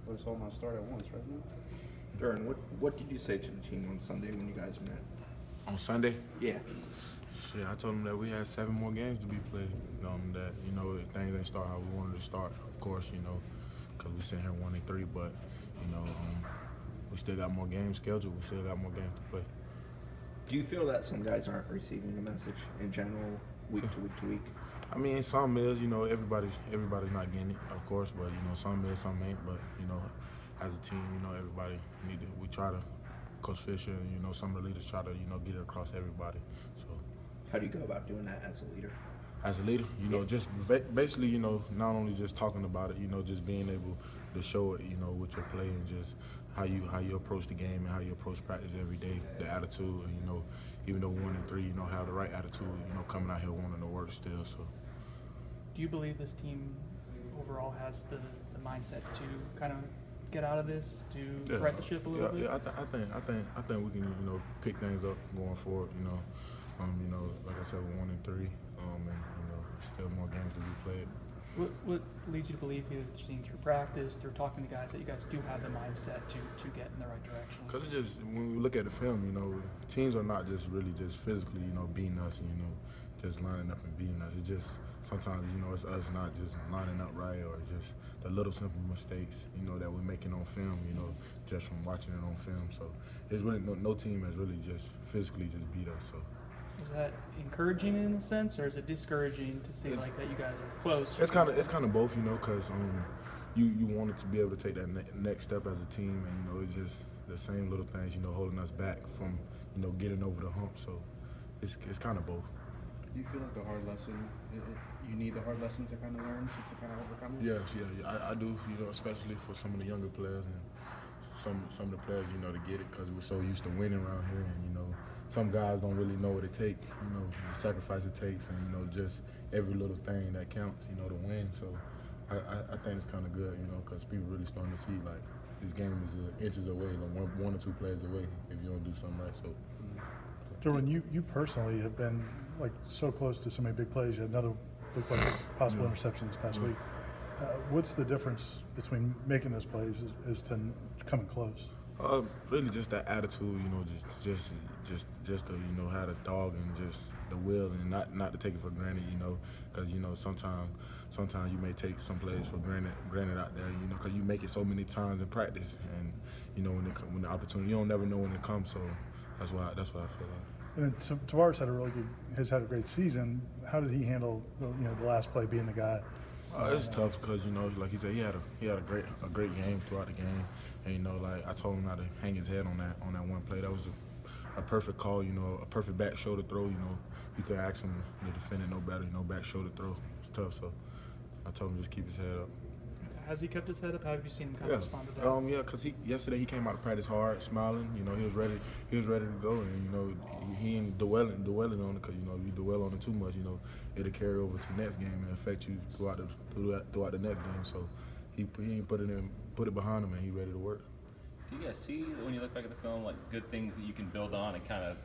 But it's all not start at once, right now. Derwin, what did you say to the team on Sunday when you guys met? On Sunday? Yeah. Shit, I told them that we had 7 more games to be played. That, things ain't start how we wanted to start, of course, because we sitting here 1-3, but, we still got more games scheduled. We still got more games to play. Do you feel that some guys aren't receiving the message in general, week to week to week? I mean, some is, everybody's not getting it, of course, but, some is, some ain't. But, as a team, everybody we try to, Coach Fisher, some of the leaders try to, get it across everybody. So, how do you go about doing that as a leader? As a leader, just basically, not only just talking about it, just being able to show it, with your play and just how you approach the game and how you approach practice every day, the attitude, and, even though 1-3, have the right attitude, coming out here wanting to work still. So, do you believe this team overall has the mindset to kind of get out of this, to right the ship a little bit? Yeah, I think we can, pick things up going forward. Like I said, we're 1-3, and still more games to be played. What leads you to believe, either through practice, through talking to guys, that you guys do have the mindset to get in the right direction? Because it's just, when we look at the film, teams are not just really just physically, beating us and, just lining up and beating us. It's just, sometimes, it's us not just lining up right, or just the little simple mistakes, that we're making on film, just from watching it on film. So it's really, no team has really just physically just beat us. So. Is that encouraging in a sense, or is it discouraging to see that you guys are close? It's kind of both, because you wanted to be able to take that next step as a team, and it's just the same little things, holding us back from getting over the hump. So it's kind of both. Do you feel like the hard lesson, you need the hard lesson to kind of learn to kind of overcome it? Yes, I do, especially for some of the younger players and some of the players, to get it, because we're so used to winning around here, and some guys don't really know what it takes, the sacrifice it takes, and just every little thing that counts, to win. So I think it's kind of good, because people really starting to see like this game is inches away, like one or two plays away if you don't do something right. So. Derwin, you personally have been so close to so many big plays. You had another looked like possible interception this past week. What's the difference between making those plays as to coming close? Really just that attitude, just to have the dog and just the will, and not to take it for granted, because sometimes you may take some plays for granted out there, because you make it so many times in practice, and when the opportunity, you don't never know when it comes. So that's what I feel like. And then Tavares has had a great season. How did he handle the last play being the guy? It's tough because like he said, he had a great game throughout the game, and I told him not to hang his head on that one play. That was a perfect call, a perfect back shoulder throw. You could ask him to defend it no better, back shoulder throw. It's tough, so I told him just keep his head up. Has he kept his head up? How have you seen him kind of respond to that? Yeah, because yesterday he came out of practice hard, smiling. He was ready. He was ready to go, and he ain't dwelling on it, because you dwell on it too much, it'll carry over to the next game and affect you throughout the next game. So he put it behind him, and he ready to work. Do you guys see, when you look back at the film, good things that you can build on and kind of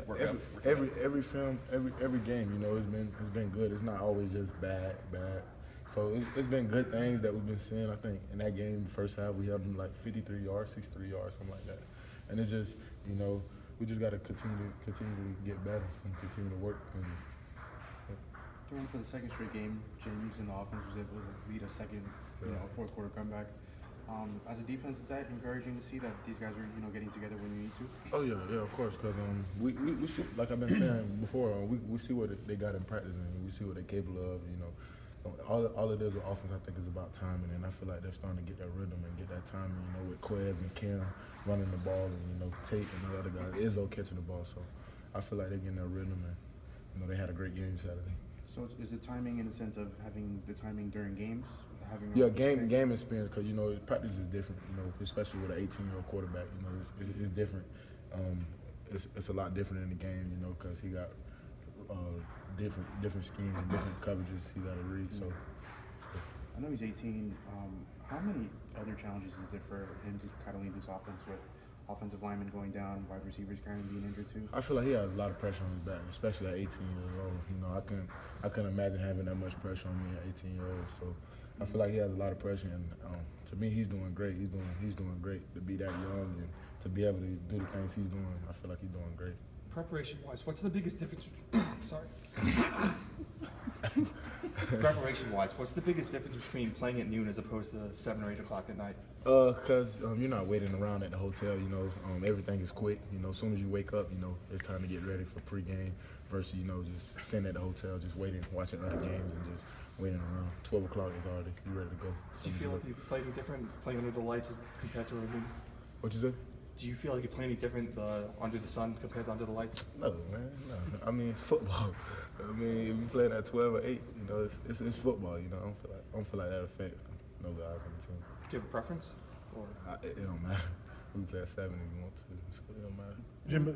work out? Every film, every game, it's been good. It's not always just bad. So it's been good things that we've been seeing. I think in that game, first half, we held them 53 yards, 63 yards, something like that. And it's just, we just got to continue to get better and continue to work. During for the second straight game, James and the offense was able to lead a second, fourth quarter comeback. As a defense, is that encouraging to see that these guys are, getting together when you need to? Oh yeah, of course, because we see, like I've been saying before, we see what they got in practice, and we see what they're capable of. All it is with offense, I think, is about timing, and I feel like they're starting to get that rhythm and get that timing, with Quez and Kim running the ball, and Tate and the other guys, Izzo catching the ball. So I feel like they're getting that rhythm, and they had a great game Saturday. So is it timing in the sense of having the timing during games? Game experience, because practice is different, especially with an 18-year-old quarterback. It's different. It's a lot different in the game, because he got different schemes and different coverages he got to read. So I know he's 18. How many other challenges is there for him to kind of lead this offense with offensive linemen going down, wide receivers kind of being injured too? I feel like he has a lot of pressure on his back, especially at 18 years old. I couldn't imagine having that much pressure on me at 18 years old. So I feel like he has a lot of pressure, and to me, he's doing great. He's doing great to be that young and to be able to do the things he's doing. I feel like he's doing great. Preparation-wise, what's the biggest difference? Sorry. Preparation-wise, what's the biggest difference between playing at noon as opposed to 7 or 8 o'clock at night? Cause you're not waiting around at the hotel. You know, everything is quick. You know, as soon as you wake up, you know it's time to get ready for pregame. Versus just sitting at the hotel, just waiting, watching other games, and just waiting around. 12 o'clock is already you ready to go. Do you feel like you play any different playing under the lights as compared to a noon? What you said? Do you feel like you play any different under the sun compared to under the lights? No, man. No. I mean, it's football. I mean, if you play at 12 or 8, you know, it's football. You know, I don't feel like that affect no guys on the team. Do you have a preference? Or It don't matter. We play at 7 if you want to, so it don't matter.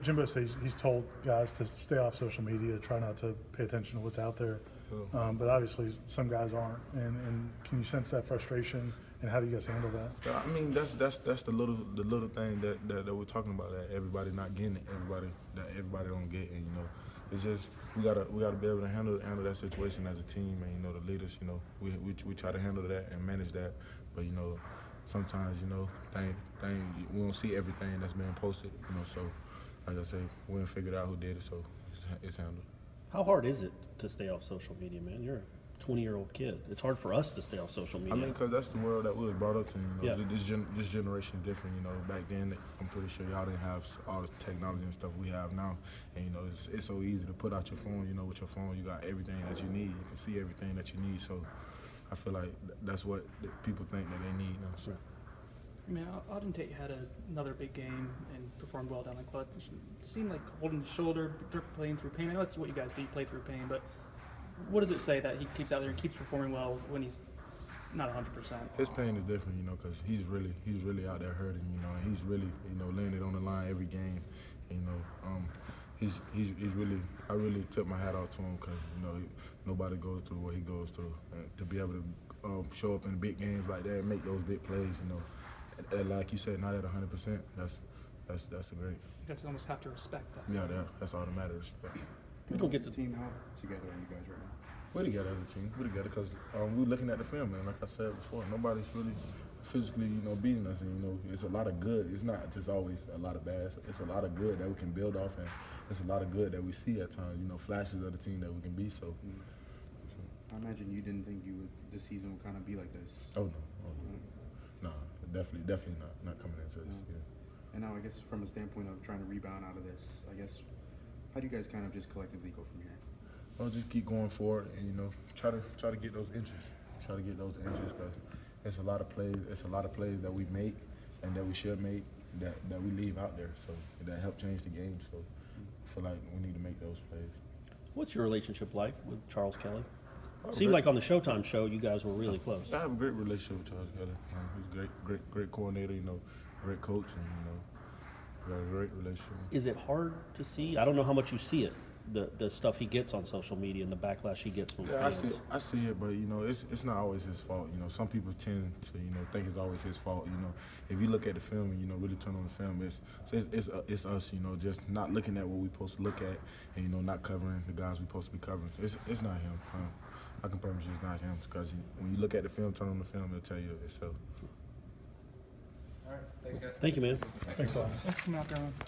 Jimbo says he's told guys to stay off social media, try not to pay attention to what's out there. But obviously some guys aren't. And can you sense that frustration? And how do you guys handle that? I mean, that's the little thing that we're talking about, that everybody not getting it, everybody don't get, and it's just we gotta be able to handle that situation as a team, and the leaders, we try to handle that and manage that, but sometimes we don't see everything that's being posted, so like I say, we didn't figure out who did it, so it's handled. How hard is it to stay off social media, man? You're a 20-year-old kid. It's hard for us to stay off social media. I mean, because that's the world that we was brought up to. Yeah. This generation is different. Back then, I'm pretty sure y'all didn't have all the technology and stuff we have now. And it's so easy to put out your phone. With your phone, you got everything that you need. You can see everything that you need. So I feel like that's what the people think that they need. So. I mean, Auden Tate had another big game and performed well down the clutch. It seemed like holding his shoulder, playing through pain. I know that's what you guys do, you play through pain, but what does it say that he keeps out there and keeps performing well when he's not 100%? His pain is different, because he's really out there hurting, and he's really, laying it on the line every game. He's really, I really tip my hat off to him, because nobody goes through what he goes through, and to be able to show up in big games like that and make those big plays, and like you said, not at 100%. That's a great. You guys almost have to respect that. Yeah, that's all that matters. We don't get the team. How together are you guys right now? We're together as a team. We're together because we're looking at the film, and like I said before, nobody's really physically, beating us, and it's a lot of good. It's not just always a lot of bad. It's a lot of good that we can build off, and it's a lot of good that we see at times. Flashes of the team that we can be. So. I imagine you didn't think this season would kind of be like this. Oh no, definitely not coming into this. Yeah. And now, I guess from a standpoint of trying to rebound out of this, I guess, how do you guys kind of just collectively go from here? Well, just keep going forward, and try to get those inches. Try to get those inches, because it's a lot of plays. It's a lot of plays that we make and that we should make that we leave out there. So that help change the game. So I feel like we need to make those plays. What's your relationship like with Charles Kelly? Seemed like on the Showtime show, you guys were really close. I have a great relationship with Charles Kelly. He's a great coordinator. Great coach, and we got a great relationship. Is it hard to see? I don't know how much you see it, the stuff he gets on social media and the backlash he gets from fans. I see it, but it's not always his fault. Some people tend to think it's always his fault. If you look at the film and really turn on the film, it's us. Just not looking at what we're supposed to look at, and not covering the guys we're supposed to be covering. It's not him. I can promise you it's not him, because when you look at the film, turn on the film, it'll tell you itself. all right, thanks guys. Thank you, man. Thanks a lot. Thanks for coming out there.